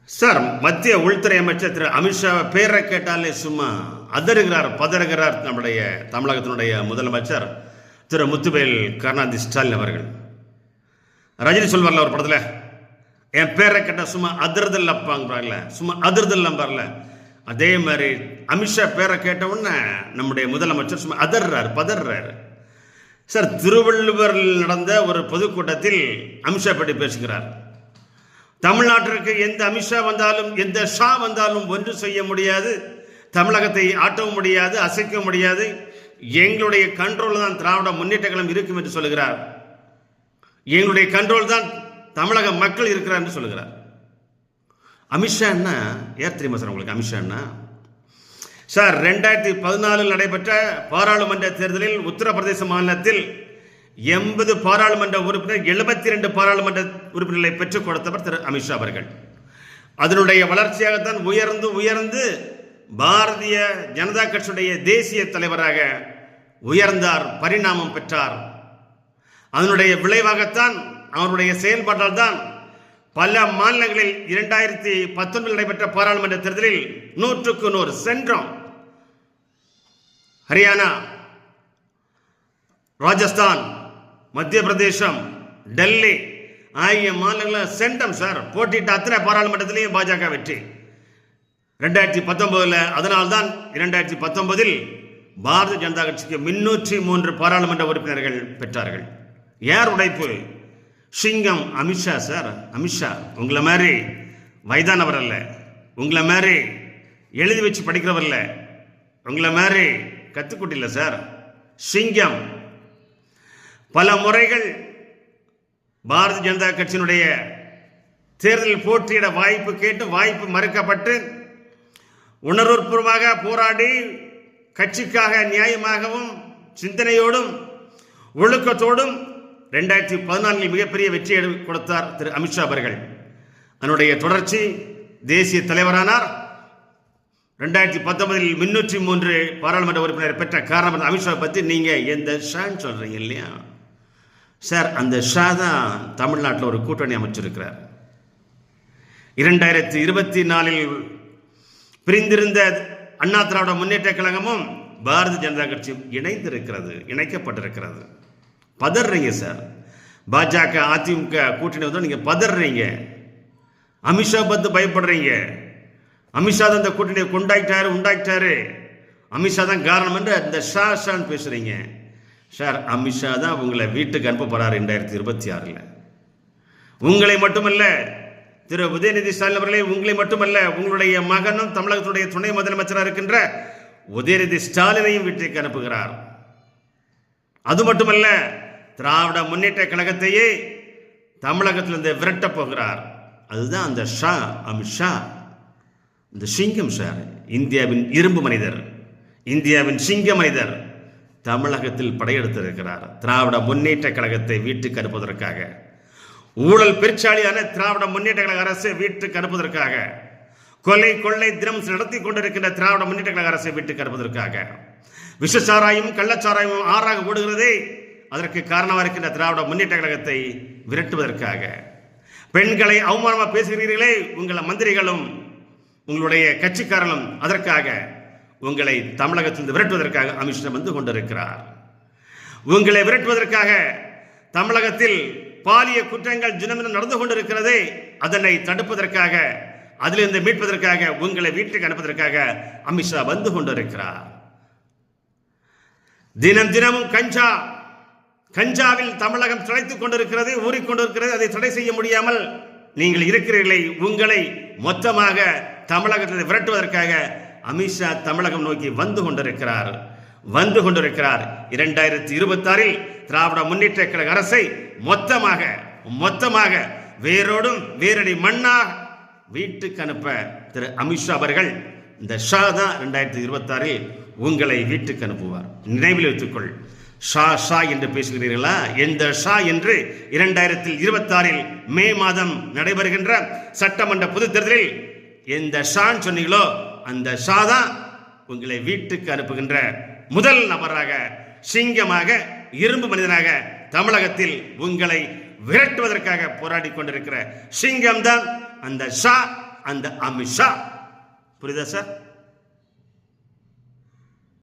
Sir, மத்திய உள்துறை அமைச்சர் திரு அமித்ஷா பேரை கேட்டாலே சும்மா அதறுகிறார், பதறுகிறார் நம்முடைய தமிழகத்தினுடைய முதலமைச்சர் திரு முத்துவேல் கருணாநிதி ஸ்டாலின் அவர்கள். ரஜினி சொல்வார்ல ஒரு படத்தில், என் பேரை கேட்டால் சும்மா அதிர்தல் அப்பாங்கிறாங்கல்ல, சும்மா அதிர்தல் நம்பார்ல, அதே மாதிரி அமித்ஷா பேரை கேட்ட உடனே நம்முடைய முதலமைச்சர் சும்மா அதர்றாரு, பதறாரு. சார், திருவள்ளுவரில் நடந்த ஒரு பொதுக்கூட்டத்தில் அமித்ஷா பற்றி பேசுகிறார். தமிழ்நாட்டிற்கு எந்த அமித்ஷா வந்தாலும் எந்த ஷா வந்தாலும் ஒன்று செய்ய முடியாது, தமிழகத்தை ஆட்டவும் முடியாது, அசைக்க முடியாது, எங்களுடைய கண்ட்ரோல் தான் திராவிட முன்னேற்ற கழகம் இருக்கும் என்று சொல்லுகிறார். எங்களுடைய கண்ட்ரோல் தான் தமிழக மக்கள் இருக்கிறார் என்று சொல்லுகிறார். அமித்ஷா என்ன ஏன் தெரியுமா சார் உங்களுக்கு? அமித்ஷா என்ன சார், 2014 நடைபெற்ற பாராளுமன்ற தேர்தலில் உத்தரப்பிரதேச மாநிலத்தில் 80 பாராளுமன்ற உறுப்பினர் 72 பாராளுமன்ற உறுப்பினர்களை பெற்றுக் கொடுத்தவர் திரு அமித்ஷா அவர்கள். அதனுடைய வளர்ச்சியாகத்தான் உயர்ந்து உயர்ந்து பாரதிய ஜனதா கட்சியுடைய தேசிய தலைவராக உயர்ந்தார், பரிணாமம் பெற்றார். அதனுடைய விளைவாகத்தான், அவருடைய செயல்பாட்டால் தான் பல மாநிலங்களில் 2019 நடைபெற்ற பாராளுமன்ற தேர்தலில் 100க்கு 100 சென்றோம். ஹரியானா, ராஜஸ்தான், மத்திய பிரதேசம், டெல்லி ஆகிய மாநிலங்களில் சென்றம் சார். போட்டியிட்ட அத்தனை பாராளுமன்றத்திலையும் பாஜக வெற்றி 2019. அதனால்தான் 2019 பாரதிய ஜனதா கட்சிக்கு 303 பாராளுமன்ற உறுப்பினர்கள் பெற்றார்கள். யார் உடைப்பு? சிங்கம் அமித்ஷா சார். அமித்ஷா உங்களை மாதிரி வயதானவர் அல்ல, உங்களை மாதிரி எழுதி வச்சு படிக்கிறவர் இல்லை, உங்களை மாதிரி கத்துக்குட்டி இல்லை சார். சிங்கம். பல முறைகள் பாரதிய ஜனதா கட்சியினுடைய தேர்தலில் போட்டியிட வாய்ப்பு கேட்டு வாய்ப்பு மறுக்கப்பட்டு உணர்வுபூர்வமாக போராடி கட்சிக்காக நியாயமாகவும் சிந்தனையோடும் ஒழுக்கத்தோடும் 2014 மிகப்பெரிய வெற்றியை கொடுத்தார் திரு அமித்ஷா அவர்கள். அதனுடைய தொடர்ச்சி தேசிய தலைவரானார். 2019 303 பாராளுமன்ற உறுப்பினர் பெற்ற காரணம் அமித்ஷா பற்றி நீங்கள் எந்த ஷான்னு சொல்கிறீங்க இல்லையா சார்? அந்த ஷா தான் தமிழ்நாட்டில் ஒரு கூட்டணி அமைச்சிருக்கிறார். 2024 பிரிந்திருந்த அண்ணா திராவிட முன்னேற்ற கழகமும் பாரதிய ஜனதா கட்சியும் இணைந்திருக்கிறது, இணைக்கப்பட்டிருக்கிறது. பதறீங்க சார். பாஜக அதிமுக கூட்டணி வந்து நீங்கள் பதறீங்க. அமித்ஷா பார்த்து பயப்படுறீங்க. அமித்ஷா தான் இந்த கூட்டணியை உண்டாக்கிட்டாரு, அமித்ஷா தான் காரணம் என்று அந்த ஷான்னு பேசுறீங்க சார். அமித்ஷா தான் உங்களை வீட்டுக்கு அனுப்ப போறாரு 2026. உங்களை மட்டுமல்ல திரு உதயநிதி ஸ்டாலின் அவர்களே, உங்களை மட்டுமல்ல, உங்களுடைய மகனும் தமிழகத்துடைய துணை முதலமைச்சராக இருக்கின்ற உதயநிதி ஸ்டாலினையும் வீட்டுக்கு அனுப்புகிறார். அது மட்டுமல்ல, திராவிட முன்னேற்ற கழகத்தையே தமிழகத்திலிருந்து விரட்டப் போகிறார். அதுதான் அந்த ஷா, அமித்ஷா, இந்த சிங்கம் சார். இந்தியாவின் இரும்பு மனிதர், இந்தியாவின் சிங்க மனிதர் தமிழகத்தில் படையெடுத்திருக்கிறார். திராவிட முன்னேற்ற கழகத்தை வீட்டுக்கு அனுப்புவதற்காக, ஊழல் பெருச்சாலியான திராவிட முன்னேற்ற கழக அரசை வீட்டுக்கு அனுப்புவதற்காக, கொலை கொள்ளை தினம் நடத்தி கொண்டிருக்கின்ற திராவிட முன்னேற்ற கழக அரசை வீட்டுக்கு அனுப்புவதற்காக, விஷச்சாராயும் கள்ளச்சாராயும் ஆறாக ஓடுகிறதே அதற்கு காரணமாக இருக்கின்ற திராவிட முன்னேற்ற கழகத்தை விரட்டுவதற்காக, பெண்களை அவமானமாக பேசுகிறீர்களே உங்களை மந்திரிகளும் உங்களுடைய கட்சிக்காரர்களும், அதற்காக உங்களை தமிழகத்திலிருந்து விரட்டுவதற்காக அமித்ஷா வந்து கொண்டிருக்கிறார். உங்களை விரட்டுவதற்காக தமிழகத்தில் பாலிய குற்றங்கள் தினமும் நடந்து கொண்டிருக்கிறதே, அதனை தடுப்பதற்காக, அதிலிருந்து மீட்பதற்காக, உங்களை வீட்டுக்கு அனுப்புவதற்காக அமித்ஷா வந்து கொண்டிருக்கிறார். தினம் தினமும் கஞ்சாவில் தமிழகம் திளைத்துக் கொண்டிருக்கிறது, ஊறிக்கொண்டிருக்கிறது. அதை தடை செய்ய முடியாமல் நீங்கள் இருக்கிறீர்களே, உங்களை மொத்தமாக தமிழகத்தில் விரட்டுவதற்காக அமித்ஷா தமிழகம் நோக்கி வந்து கொண்டிருக்கிறார். 2026 திராவிட முன்னேற்ற கழக அரசை மொத்தமாக வேரோடும் வேரடி மண்ணா வீட்டுக்கு அனுப்ப திரு அமித்ஷா அவர்கள், இந்த ஷா தான் 2026 உங்களை வீட்டுக்கு அனுப்புவார். நினைவில் வைத்துக்கொள். ஷா என்று பேசுகிறீர்களா? எந்த ஷா என்று 2026 மே மாதம் நடைபெறுகின்ற சட்டமன்ற பொதுத் தேர்தலில் எந்த ஷான்னு சொன்னீங்களோ அந்த ஷா தான் உங்களை வீட்டுக்கு அனுப்புகின்ற முதல் நபராக, சிங்கமாக, இரும்பு மனிதனாக தமிழகத்தில் உங்களை விரட்டுவதற்காக போராடி கொண்டிருக்கிற சிங்கம் தான் அந்த ஷா அந்த அமித்ஷா. புரியுதா சார்?